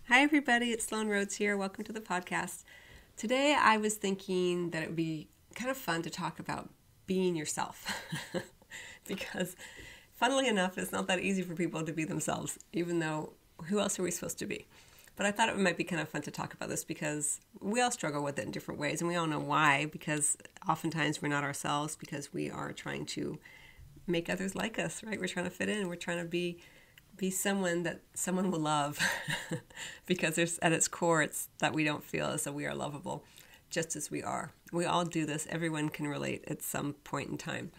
Hi, everybody. It's Sloan Rhodes here. Welcome to the podcast. Today, I was thinking that it would be kind of fun to talk about being yourself because, funnily enough, it's not that easy for people to be themselves, even though who else are we supposed to be? But I thought it might be kind of fun to talk about this because we all struggle with it in different ways, and we all know why, because oftentimes we're not ourselves because we are trying to make others like us, right? We're trying to fit in. We're trying to be someone that someone will love because there's, at its core, it's that we don't feel as though we are lovable just as we are. We all do this. Everyone can relate at some point in time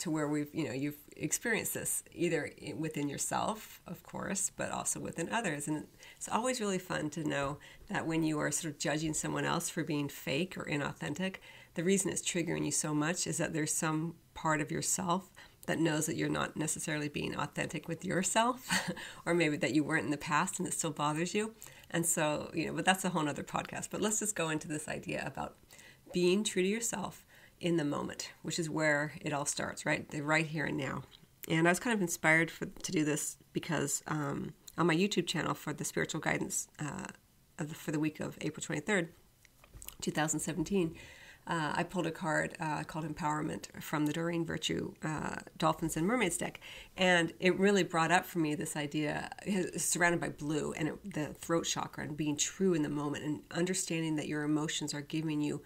to where you've experienced this either within yourself, of course, but also within others. And it's always really fun to know that when you are sort of judging someone else for being fake or inauthentic, the reason it's triggering you so much is that there's some part of yourself that knows that you're not necessarily being authentic with yourself, or maybe that you weren't in the past and it still bothers you. And so, but that's a whole nother podcast. But let's just go into this idea about being true to yourself in the moment, which is where it all starts, right? The right here and now. And I was kind of inspired to do this because on my YouTube channel for the spiritual guidance for the week of April 23rd, 2017, I pulled a card called Empowerment from the Doreen Virtue Dolphins and Mermaids deck. And it really brought up for me this idea, it's surrounded by blue, and the throat chakra, and being true in the moment, and understanding that your emotions are giving you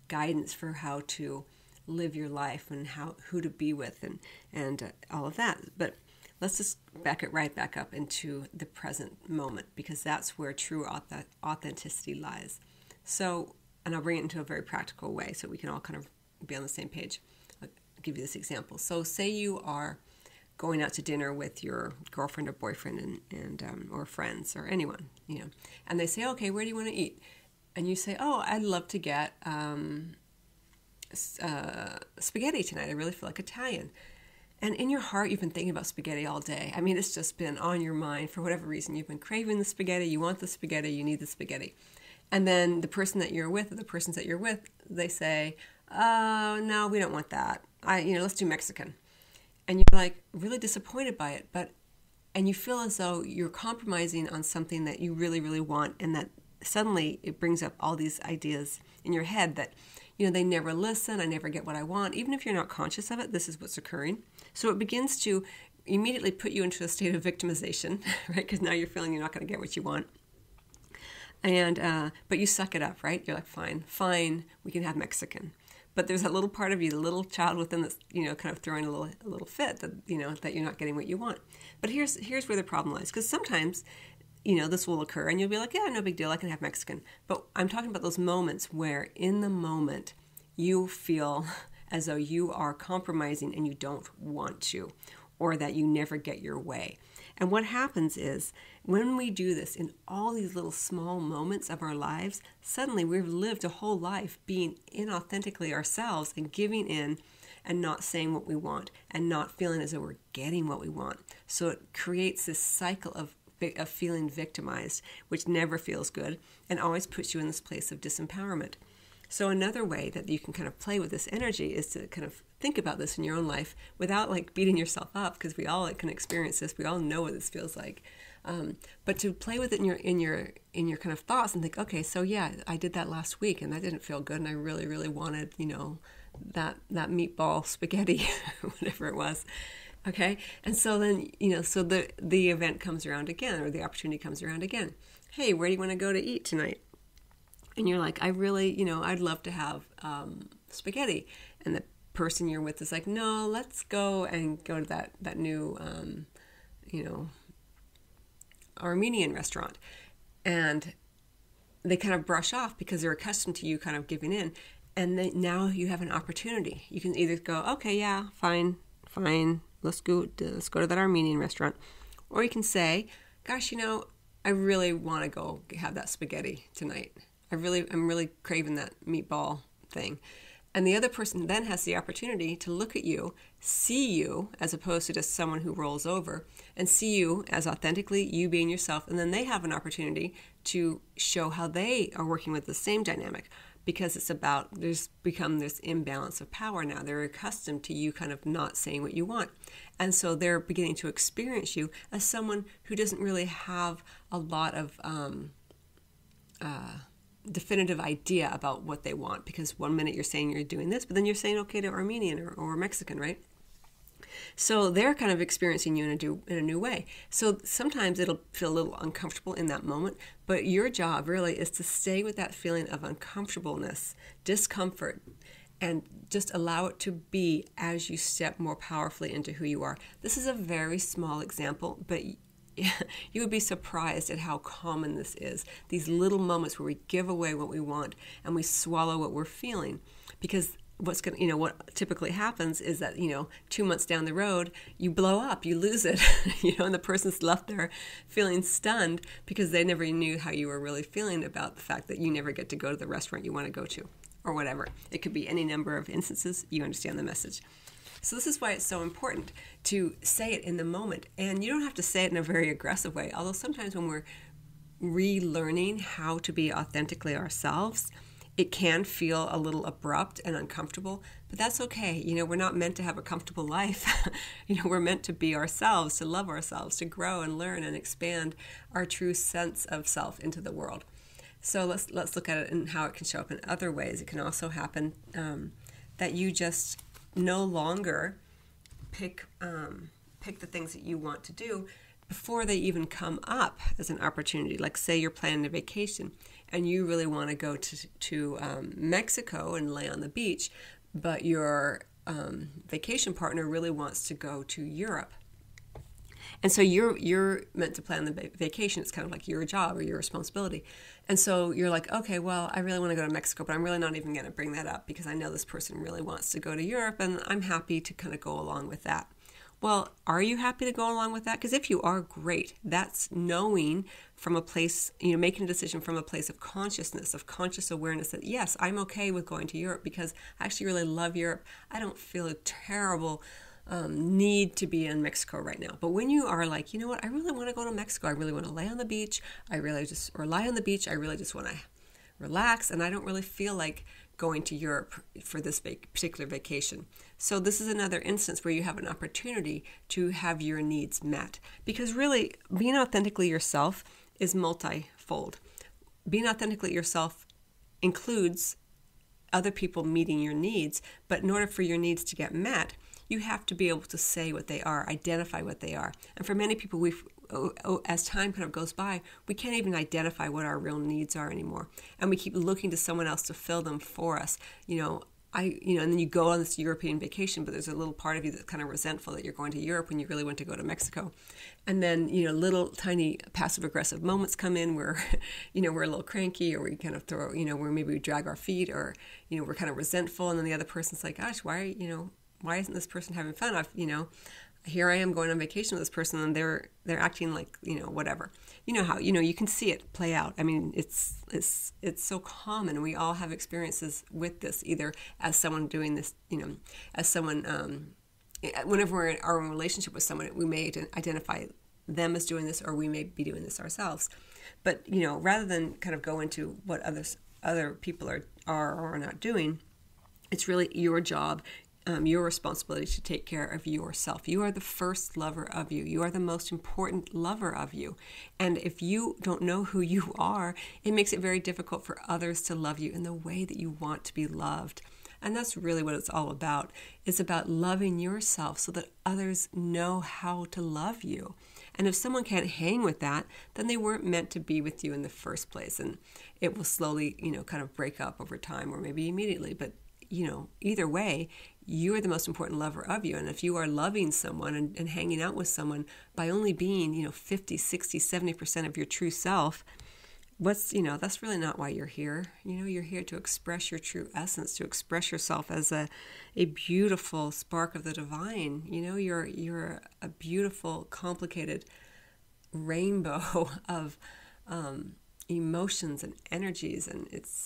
guidance for how to live your life and who to be with and all of that. But let's just back it right back up into the present moment, because that's where true authenticity lies. So, and I'll bring it into a very practical way so we can all kind of be on the same page. I'll give you this example. So say you are going out to dinner with your girlfriend or boyfriend and or friends or anyone, and they say, okay, where do you want to eat? And you say, oh, I'd love to get spaghetti tonight. I really feel like Italian. And in your heart, you've been thinking about spaghetti all day. I mean, it's just been on your mind for whatever reason. You've been craving the spaghetti, you want the spaghetti, you need the spaghetti. And then the person that you're with, or the persons that you're with, they say, oh, no, we don't want that. Let's do Mexican. And you're like really disappointed by it, and you feel as though you're compromising on something that you really, really want, and that suddenly it brings up all these ideas in your head that, they never listen, I never get what I want. Even if you're not conscious of it, this is what's occurring. So it begins to immediately put you into a state of victimization, right? Because now you're feeling you're not going to get what you want. And but you suck it up, right? You're like, fine, we can have Mexican. But there's that little part of you, the little child within that's, kind of throwing a little fit that, that you're not getting what you want. But here's where the problem lies. Because sometimes, this will occur and you'll be like, yeah, no big deal, I can have Mexican. But I'm talking about those moments where in the moment you feel as though you are compromising and you don't want to, or that you never get your way. And what happens is, when we do this in all these little small moments of our lives, suddenly we've lived a whole life being inauthentically ourselves and giving in and not saying what we want and not feeling as though we're getting what we want. So it creates this cycle of feeling victimized, which never feels good and always puts you in this place of disempowerment. So another way that you can kind of play with this energy is to kind of think about this in your own life without beating yourself up, because we all can experience this. We all know what this feels like. But to play with it in your kind of thoughts and think, okay, so yeah, I did that last week and that didn't feel good, and I really, really wanted, that meatball spaghetti, whatever it was. Okay, and so then, so the event comes around again, or the opportunity comes around again. Hey, where do you want to go to eat tonight? And you're like, I really, I'd love to have spaghetti. And the person you're with is like, no, let's go to that new, Armenian restaurant. And they kind of brush off because they're accustomed to you kind of giving in. And now you have an opportunity. You can either go, okay, yeah, fine, let's go to that Armenian restaurant. Or you can say, gosh, I really want to go have that spaghetti tonight. I'm really craving that meatball thing. And the other person then has the opportunity to look at you, see you, as opposed to just someone who rolls over, and see you as authentically you being yourself. And then they have an opportunity to show how they are working with the same dynamic because there's become this imbalance of power now. They're accustomed to you kind of not saying what you want. And so they're beginning to experience you as someone who doesn't really have a lot of definitive idea about what they want, because one minute you're saying you're doing this, but then you're saying okay to Armenian or Mexican, right? So they're kind of experiencing you in a new way. So sometimes it'll feel a little uncomfortable in that moment, but your job really is to stay with that feeling of uncomfortableness, discomfort, and just allow it to be as you step more powerfully into who you are. This is a very small example, but you would be surprised at how common this is. These little moments where we give away what we want and we swallow what we're feeling, because what typically happens is that 2 months down the road you blow up, you lose it, and the person's left there feeling stunned because they never knew how you were really feeling about the fact that you never get to go to the restaurant you want to go to, or whatever. It could be any number of instances. You understand the message. So this is why it's so important to say it in the moment. And you don't have to say it in a very aggressive way, although sometimes when we're relearning how to be authentically ourselves, it can feel a little abrupt and uncomfortable, but that's okay. We're not meant to have a comfortable life. We're meant to be ourselves, to love ourselves, to grow and learn and expand our true sense of self into the world. So let's look at it and how it can show up in other ways. It can also happen that you just no longer pick the things that you want to do before they even come up as an opportunity. Like say you're planning a vacation and you really want to go to Mexico and lay on the beach, but your vacation partner really wants to go to Europe. And so you're meant to plan the vacation. It's kind of like your job or your responsibility. And so you're like, okay, well, I really want to go to Mexico, but I'm really not even going to bring that up because I know this person really wants to go to Europe, and I'm happy to kind of go along with that. Well, are you happy to go along with that? Because if you are, great. That's knowing from a place, making a decision from a place of consciousness, of conscious awareness that, yes, I'm okay with going to Europe because I actually really love Europe. I don't feel a terrible need to be in Mexico right now. But when you are like, you know what, I really want to go to Mexico. I really want to lay on the beach. Lie on the beach. I really just want to relax, and I don't really feel like going to Europe for this particular vacation. So this is another instance where you have an opportunity to have your needs met. Because really, being authentically yourself is multifold. Being authentically yourself includes other people meeting your needs, but in order for your needs to get met, you have to be able to say what they are, identify what they are. And for many people, as time kind of goes by, we can't even identify what our real needs are anymore. And we keep looking to someone else to fill them for us. And then you go on this European vacation, but there's a little part of you that's kind of resentful that you're going to Europe when you really want to go to Mexico. And then, little tiny passive aggressive moments come in where, we're a little cranky, or we kind of throw, where maybe we drag our feet, or, we're kind of resentful. And then the other person's like, gosh, why isn't this person having fun? Here I am going on vacation with this person, and they're acting like, whatever. How, you can see it play out. I mean, it's so common. We all have experiences with this, either as someone doing this, as someone, whenever we're in our own relationship with someone, we may identify them as doing this, or we may be doing this ourselves. But, rather than kind of go into what other people are or are not doing, it's really your job, your responsibility to take care of yourself. You are the first lover of you. You are the most important lover of you. And if you don't know who you are, it makes it very difficult for others to love you in the way that you want to be loved. And that's really what it's all about. It's about loving yourself so that others know how to love you. And if someone can't hang with that, then they weren't meant to be with you in the first place. And it will slowly, kind of break up over time, or maybe immediately. But either way, you are the most important lover of you. And if you are loving someone and hanging out with someone by only being, 50, 60, 70% of your true self, that's really not why you're here. You're here to express your true essence, to express yourself as a beautiful spark of the divine. You're a beautiful, complicated rainbow of emotions and energies. And it's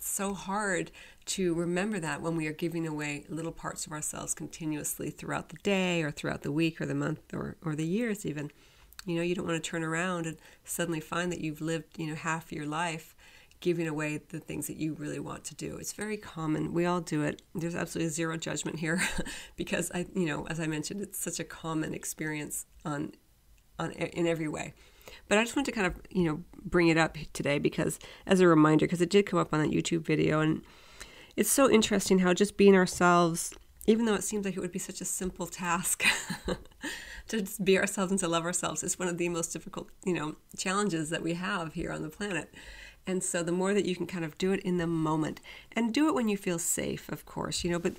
so hard to remember that when we are giving away little parts of ourselves continuously throughout the day or throughout the week or the month or the years even. You don't want to turn around and suddenly find that you've lived, half your life, giving away the things that you really want to do. It's very common. We all do it. There's absolutely zero judgment here because as I mentioned, it's such a common experience in every way. But I just want to kind of, bring it up today because as a reminder, because it did come up on that YouTube video, and it's so interesting how just being ourselves, even though it seems like it would be such a simple task to just be ourselves and to love ourselves, is one of the most difficult, challenges that we have here on the planet. And so the more that you can kind of do it in the moment, and do it when you feel safe, of course, but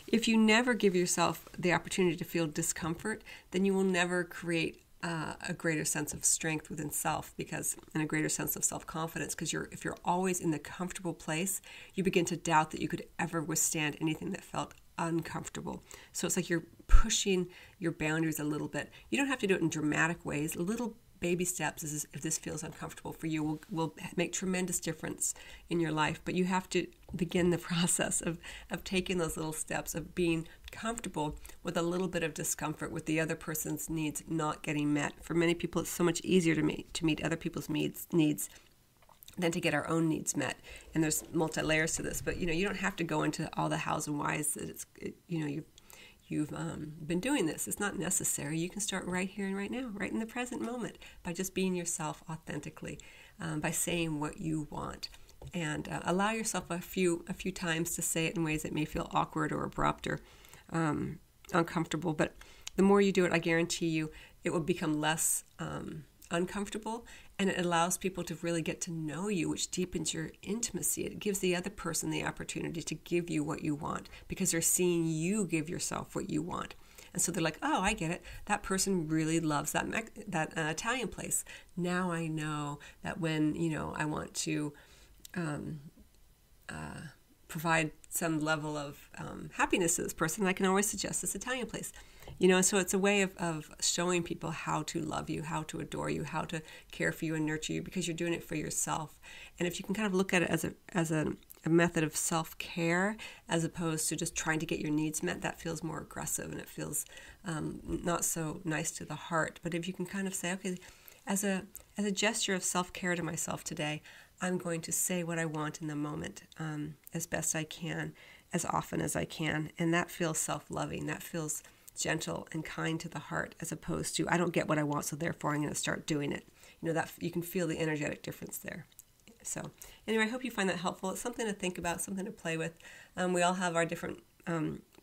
if you never give yourself the opportunity to feel discomfort, then you will never create a greater sense of strength within self, and a greater sense of self-confidence, because if you're always in the comfortable place, you begin to doubt that you could ever withstand anything that felt uncomfortable. So it's like you're pushing your boundaries a little bit. You don't have to do it in dramatic ways. Little baby steps, if this feels uncomfortable for you, will make tremendous difference in your life. But you have to begin the process of taking those little steps, of being comfortable with a little bit of discomfort with the other person's needs not getting met. For many people, it's so much easier to meet other people's needs than to get our own needs met. And there's multi-layers to this, but you don't have to go into all the hows and whys that you've been doing this. It's not necessary. You can start right here and right now, right in the present moment, by just being yourself authentically, by saying what you want. And allow yourself a few times to say it in ways that may feel awkward or abrupt or uncomfortable. But the more you do it, I guarantee you, it will become less uncomfortable, and it allows people to really get to know you, which deepens your intimacy. It gives the other person the opportunity to give you what you want, because they're seeing you give yourself what you want. And so they're like, oh, I get it. That person really loves that Italian place. Now I know that when, I want to provide some level of happiness to this person, I can always suggest this Italian place. So it's a way of showing people how to love you, how to adore you, how to care for you and nurture you, because you're doing it for yourself. And if you can kind of look at it as a method of self-care, as opposed to just trying to get your needs met, that feels more aggressive and it feels not so nice to the heart. But if you can kind of say, okay, as a gesture of self-care to myself today, I'm going to say what I want in the moment as best I can, as often as I can. And that feels self-loving. That feels gentle and kind to the heart, as opposed to, I don't get what I want, so therefore I'm going to start doing it. That you can feel the energetic difference there. So anyway, I hope you find that helpful. It's something to think about, something to play with. We all have our different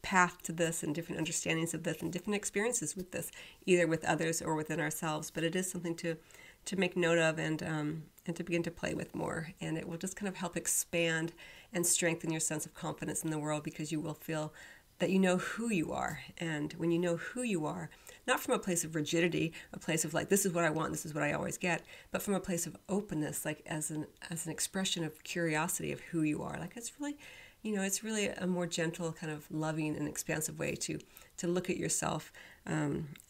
path to this, and different understandings of this, and different experiences with this, either with others or within ourselves. But it is something to make note of and to begin to play with more. And it will just kind of help expand and strengthen your sense of confidence in the world, because you will feel that you know who you are. And when you know who you are, not from a place of rigidity, a place of like, this is what I want, this is what I always get, but from a place of openness, like as an expression of curiosity of who you are. Like it's really a more gentle, kind of loving and expansive way to look at yourself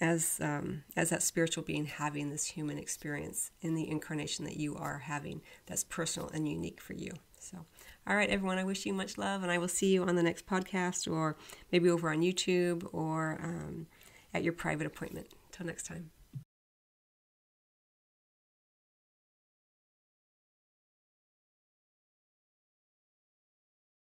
as that spiritual being having this human experience in the incarnation that you are having, that's personal and unique for you. So, all right, everyone, I wish you much love, and I will see you on the next podcast, or maybe over on YouTube, or at your private appointment. Till next time.